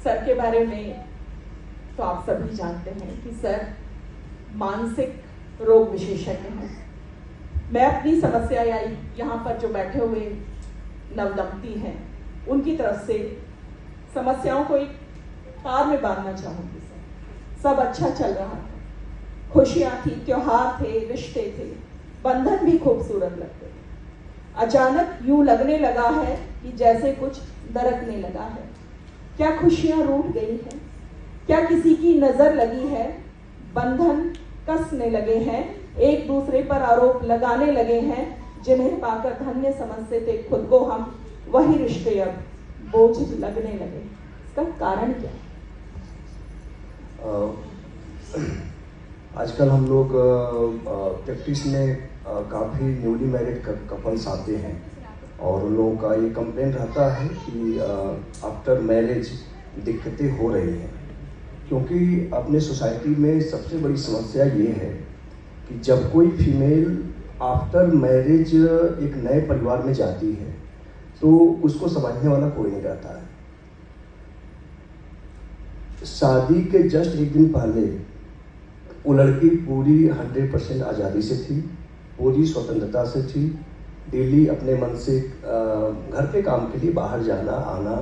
Sir के बारे में तो आप सभी जानते हैं कि सर मानसिक रोग विशेषज्ञ हैं। मैं अपनी समस्या या यहाँ पर जो बैठे हुए नवदंपति हैं उनकी तरफ से समस्याओं को एक तार में बांधना चाहूँगी। सर, सब अच्छा चल रहा था, खुशियाँ थी, त्योहार थे, रिश्ते थे, बंधन भी खूबसूरत लगते थे। अचानक यूं लगने लगा है कि जैसे कुछ दरकने लगा है। क्या खुशियाँ रूठ गई हैं? क्या किसी की नजर लगी है? बंधन कसने लगे हैं, एक दूसरे पर आरोप लगाने लगे हैं, जिन्हें पाकर धन्य समझते थे खुद को हम, वही रिश्ते अब बोझ लगने लगे। इसका कारण क्या है? आजकल हम लोग प्रैक्टिस में काफ़ी न्यूली मैरिड कपल्स आते हैं और उन लोगों का ये कंप्लेंट रहता है कि आफ्टर मैरिज दिक्कतें हो रही हैं, क्योंकि अपने सोसाइटी में सबसे बड़ी समस्या ये है कि जब कोई फीमेल आफ्टर मैरिज एक नए परिवार में जाती है तो उसको समझने वाला कोई नहीं रहता है। शादी के जस्ट एक दिन पहले वो लड़की पूरी 100% आज़ादी से थी, पूरी स्वतंत्रता से थी, डेली अपने मन से घर के काम के लिए बाहर जाना आना,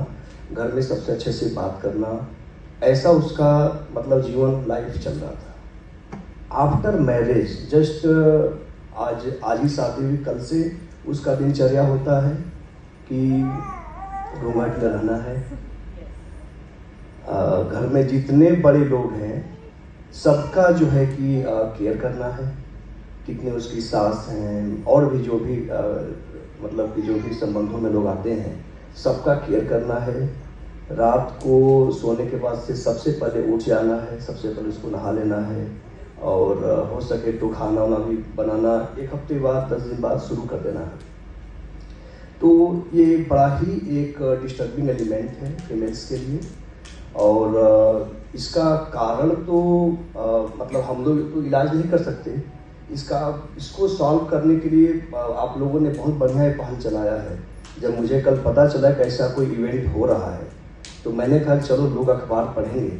घर में सबसे अच्छे से बात करना, ऐसा उसका मतलब जीवन लाइफ चल रहा था। आफ्टर मैरिज जस्ट आज ही शादी हुई, कल से उसका दिनचर्या होता है कि घूंघट में रहना है, घर में जितने बड़े लोग हैं सबका जो है कि केयर करना है, कितने उसकी सास हैं और भी जो भी मतलब कि जो भी संबंधों में लोग आते हैं सबका केयर करना है। रात को सोने के बाद से सबसे पहले उठ जाना है, सबसे पहले उसको नहा लेना है और हो सके तो खाना वाना भी बनाना 1 हफ्ते बाद 10 दिन बाद शुरू कर देना है। तो ये बड़ा ही एक डिस्टर्बिंग एलिमेंट है फीमेल्स के लिए और इसका कारण तो मतलब हम लोग तो इलाज नहीं कर सकते। इसको सॉल्व करने के लिए आप लोगों ने बहुत बढ़िया एक पहल चलाया है। जब मुझे कल पता चला कि ऐसा कोई इवेंट हो रहा है तो मैंने कहा चलो लोग अखबार पढ़ेंगे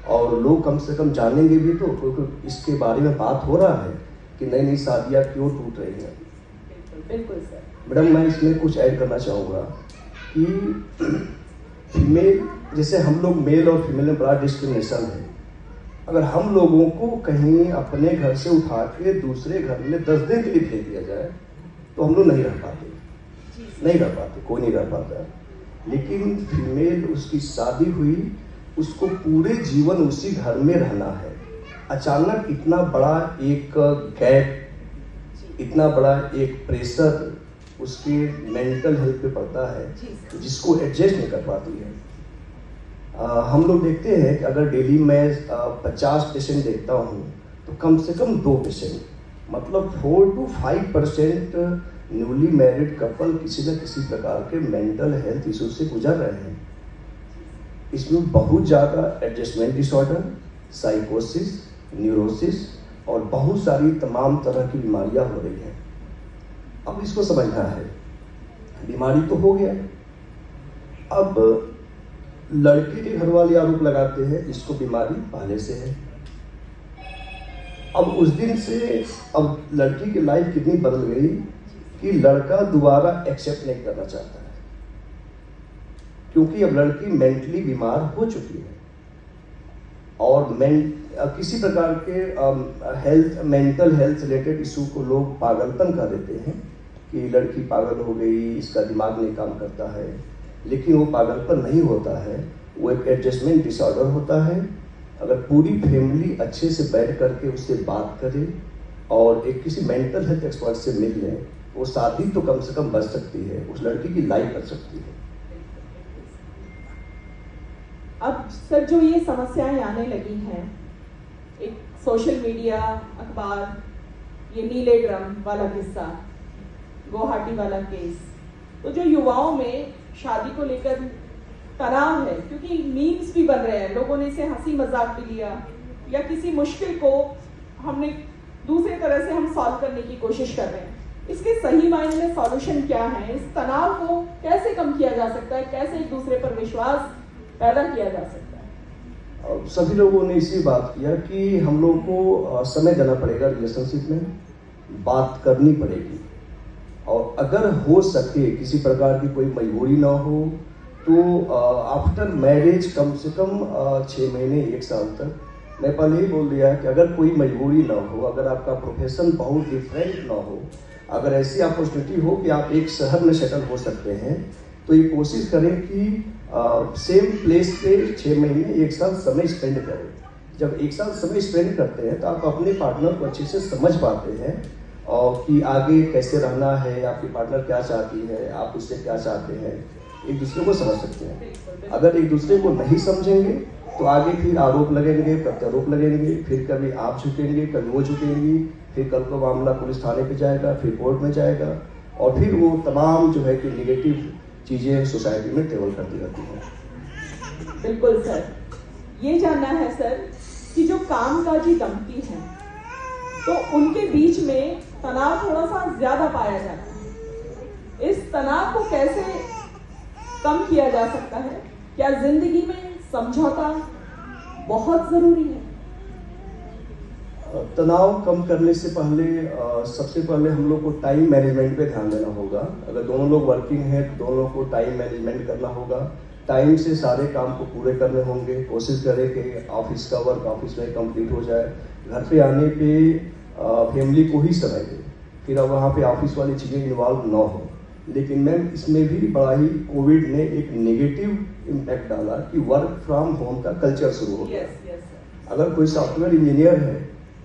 और लोग कम से कम जानेंगे भी तो, क्योंकि इसके बारे में बात हो रहा है कि नई नई शादियाँ क्यों टूट रही हैं। बिल्कुल सर। मैडम, मैं इसमें कुछ ऐड करना चाहूँगा कि फीमेल, जैसे हम लोग मेल और फीमेल में बड़ा डिस्क्रिमिनेशन है। अगर हम लोगों को कहीं अपने घर से उठा के दूसरे घर में 10 दिन के लिए भेज दिया जाए तो हम लोग नहीं रह पाते, कोई नहीं रह पाता। लेकिन फीमेल, उसकी शादी हुई, उसको पूरे जीवन उसी घर में रहना है। अचानक इतना बड़ा एक गैप, इतना बड़ा एक प्रेशर उसके मेंटल हेल्थ पे पड़ता है जिसको एडजस्ट नहीं कर पाती है। हम लोग देखते हैं कि अगर डेली मैं 50 पेशेंट देखता हूँ तो कम से कम 2 पेशेंट, मतलब 4 to 5% न्यूली मैरिड कपल किसी न किसी प्रकार के मेंटल हेल्थ इशू से गुजर रहे हैं। इसमें बहुत ज़्यादा एडजस्टमेंट डिसऑर्डर, साइकोसिस, न्यूरोसिस और बहुत सारी तमाम तरह की बीमारियां हो रही हैं। अब इसको समझना है, बीमारी तो हो गया, अब लड़के के घर वाले आरोप लगाते हैं इसको बीमारी पहले से है। अब उस दिन से अब लड़की की लाइफ कितनी बदल गई कि लड़का दोबारा एक्सेप्ट नहीं करना चाहता है, क्योंकि अब लड़की मेंटली बीमार हो चुकी है और किसी प्रकार के मेंटल हेल्थ रिलेटेड इशू को लोग पागलपन कर देते हैं कि लड़की पागल हो गई, इसका दिमाग नहीं काम करता है। लेकिन वो पागलपन नहीं होता है, वो एक एडजस्टमेंट डिसऑर्डर होता है। अगर पूरी फैमिली अच्छे से बैठ करके उससे बात करे और एक किसी मेंटल हेल्थ एक्सपर्ट से मिल लें, वो शादी तो कम से कम बच सकती है, उस लड़की की लाइफ बच सकती है। अब सर जो ये समस्याएं आने लगी हैं, एक सोशल मीडिया, अखबार, ये नीले ड्रम वाला किस्सा, गुवाहाटी वाला केस, तो जो युवाओं में शादी को लेकर तनाव है, क्योंकि मीम्स भी बन रहे हैं, लोगों ने इसे हंसी मजाक भी लिया या किसी मुश्किल को हमने दूसरे तरह से हम सॉल्व करने की कोशिश कर रहे हैं। इसके सही मायने में सॉल्यूशन क्या है? इस तनाव को कैसे कम किया जा सकता है? कैसे एक दूसरे पर विश्वास पैदा किया जा सकता है? सभी लोगों ने इसी बात किया कि हम लोग को समय देना पड़ेगा, रिलेशनशिप में बात करनी पड़ेगी, और अगर हो सके किसी प्रकार की कोई मजबूरी ना हो तो आफ्टर मैरिज कम से कम 6 महीने 1 साल तक, मैं पहले ही बोल दिया कि अगर कोई मजबूरी ना हो, अगर आपका प्रोफेशन बहुत डिफरेंट ना हो, अगर ऐसी अपॉर्चुनिटी हो कि आप एक शहर में सेटल हो सकते हैं, तो ये कोशिश करें कि सेम प्लेस पे 6 महीने 1 साल समय स्पेंड करें। जब 1 साल समय स्पेंड करते हैं तो आप अपने पार्टनर को अच्छे से समझ पाते हैं और कि आगे कैसे रहना है, आपकी पार्टनर क्या चाहती है, आप उससे क्या चाहते हैं, एक दूसरे को समझ सकते हैं। अगर एक दूसरे को नहीं समझेंगे तो आगे फिर आरोप लगेंगे, प्रत्यारोप लगेंगे, फिर कभी आप झुकेंगे, कभी वो झुकेंगी, फिर कल को मामला पुलिस थाने पे जाएगा, फिर कोर्ट में जाएगा, और फिर वो तमाम जो है कि नेगेटिव चीजें सोसाइटी में ट्रेवल करती रहती हैं। बिल्कुल सर, ये जानना है सर कि जो कामकाजी दंपति हैं तो उनके बीच में तनाव थोड़ा सा ज्यादा पाया जाता है, इस तनाव को कैसे कम किया जा सकता है? क्या जिंदगी में समझौता बहुत जरूरी है? तनाव कम करने से पहले सबसे पहले हम लोग को टाइम मैनेजमेंट पे ध्यान देना होगा। अगर दोनों लोग वर्किंग हैं तो दोनों को टाइम मैनेजमेंट करना होगा, टाइम से सारे काम को पूरे करने होंगे। कोशिश करें कि ऑफिस का वर्क ऑफिस में कंप्लीट हो जाए, घर पे आने पे फैमिली को ही समय दें, फिर अब वहाँ पे ऑफिस वाली चीज़ें इन्वॉल्व ना हो। लेकिन मैम इसमें भी बड़ा ही कोविड ने एक नेगेटिव इम्पैक्ट डाला कि वर्क फ्रॉम होम का कल्चर शुरू हो गया। अगर कोई सॉफ्टवेयर इंजीनियर है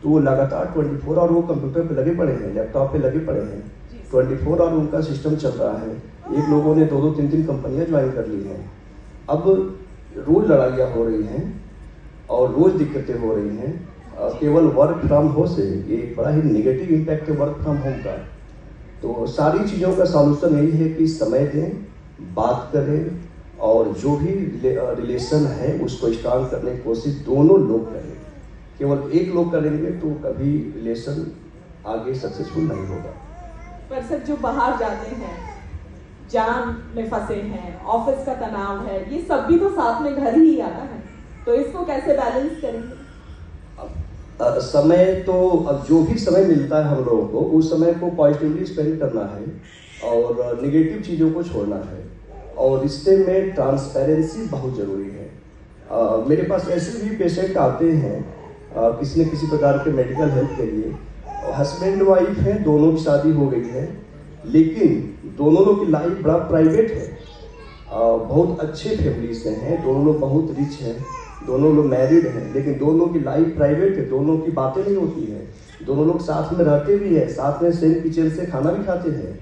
तो वो लगातार 24 आवर वो कंप्यूटर पे लगे पड़े हैं, लैपटॉप पे लगे पड़े हैं, 24 आवर उनका सिस्टम चल रहा है। एक लोगों ने 2-2, 3-3 कंपनियां ज्वाइन कर ली हैं। अब रोज लड़ाइयाँ हो रही हैं और रोज दिक्कतें हो रही हैं केवल वर्क फ्रॉम होम से। एक बड़ा ही नेगेटिव इम्पैक्ट है वर्क फ्रॉम होम का। तो सारी चीज़ों का सॉल्यूशन यही है कि समय दें, बात करें, और जो भी रिलेशन है उसको स्ट्रांग करने की कोशिश दोनों लोग करें। केवल एक लोग करेंगे तो कभी रिलेशन आगे सक्सेसफुल नहीं होगा। पर सर जो बाहर जाते हैं, जान में फंसे हैं, ऑफिस का तनाव है, ये सब भी तो साथ में घर ही आता है, तो इसको कैसे बैलेंस करेंगे? समय तो अब जो भी समय मिलता है हम लोगों को उस समय को पॉजिटिवली स्पेंड करना है और नेगेटिव चीज़ों को छोड़ना है, और रिश्ते में ट्रांसपेरेंसी बहुत ज़रूरी है। मेरे पास ऐसे भी पेशेंट आते हैं किसी न किसी प्रकार के मेडिकल हेल्प के लिए, हस्बैंड वाइफ हैं, दोनों की शादी हो गई है, लेकिन दोनों लोग की लाइफ बड़ा प्राइवेट है। बहुत अच्छे फैमिली से हैं, दोनों लोग बहुत रिच हैं, दोनों लोग मैरिड हैं, लेकिन दोनों की लाइफ प्राइवेट है, दोनों की बातें नहीं होती हैं। दोनों लोग साथ में रहते भी हैं, साथ में सेम किचन से खाना भी खाते हैं।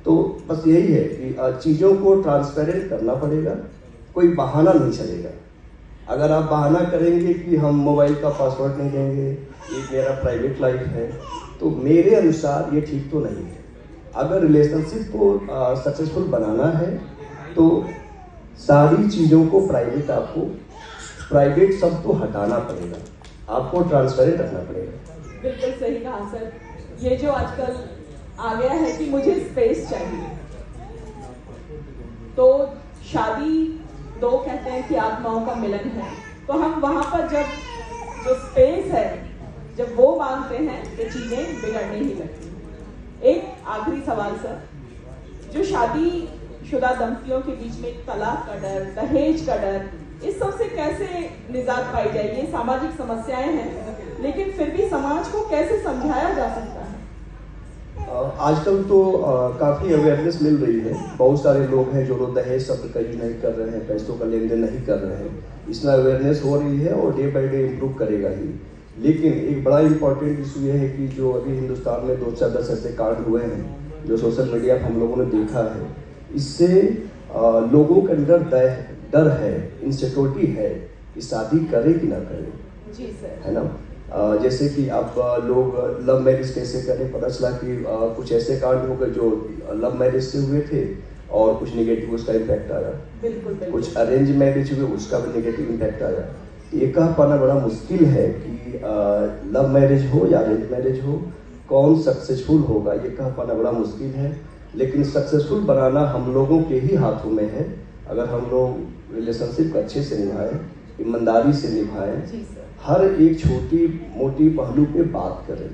तो बस यही है कि चीज़ों को ट्रांसपेरेंट करना पड़ेगा, कोई बहाना नहीं चलेगा। अगर आप बहाना करेंगे कि हम मोबाइल का पासवर्ड नहीं देंगे, ये मेरा प्राइवेट लाइफ है, तो मेरे अनुसार ये ठीक तो नहीं है। अगर रिलेशनशिप को सक्सेसफुल बनाना है तो सारी चीज़ों को प्राइवेट सब तो हटाना पड़ेगा, आपको ट्रांसपेरेंट रखना पड़ेगा। बिल्कुल सही कहा सर। ये जो आजकल आ गया है कि मुझे स्पेस चाहिए, तो शादी दो कहते हैं कि आत्माओं का मिलन है, तो हम वहां पर जब जो स्पेस है जब वो मांगते हैं तो चीजें बिगड़ने ही लगती हैं। एक आखिरी सवाल सर, जो शादीशुदा दंपतियों के बीच में तलाक का डर, दहेज का डर, इस सब से कैसे निजात पाई जाए? ये सामाजिक समस्याएं हैं, लेकिन फिर भी समाज को कैसे समझाया जा सकता है? आजकल तो काफ़ी अवेयरनेस मिल रही है। बहुत सारे लोग हैं जो दहेज शब्द का यूज नहीं कर रहे हैं, पैसों का लेन देन नहीं कर रहे हैं। इसमें अवेयरनेस हो रही है और डे बाई डे इम्प्रूव करेगा ही। लेकिन एक बड़ा इंपॉर्टेंट इशू ये है कि जो अभी हिंदुस्तान में 2-4-10 ऐसे कांड हुए हैं जो सोशल मीडिया पर हम लोगों ने देखा है, इससे लोगों के अंदर डर है, इनसिक्योरिटी है कि शादी करें कि ना करें। जी सर। है ना? जैसे कि आप लोग लव मैरिज कैसे करें, पता चला कि कुछ ऐसे कांड हो गए जो लव मैरिज से हुए थे और कुछ नेगेटिव उसका इम्पैक्ट आया। बिल्कुल। कुछ अरेंज मैरिज हुए, उसका भी नेगेटिव इम्पैक्ट आया। ये कह पाना बड़ा मुश्किल है कि लव मैरिज हो या अरेंज मैरिज हो, कौन सक्सेसफुल होगा, ये कह पाना बड़ा मुश्किल है। लेकिन सक्सेसफुल बनाना हम लोगों के ही हाथों में है। अगर हम लोग रिलेशनशिप को अच्छे से निभाएं, ईमानदारी से निभाएं, जी सर, हर एक छोटी मोटी पहलू पे बात करें,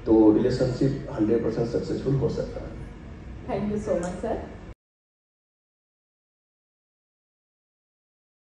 तो रिलेशनशिप 100% सक्सेसफुल हो सकता है। Thank you so much sir.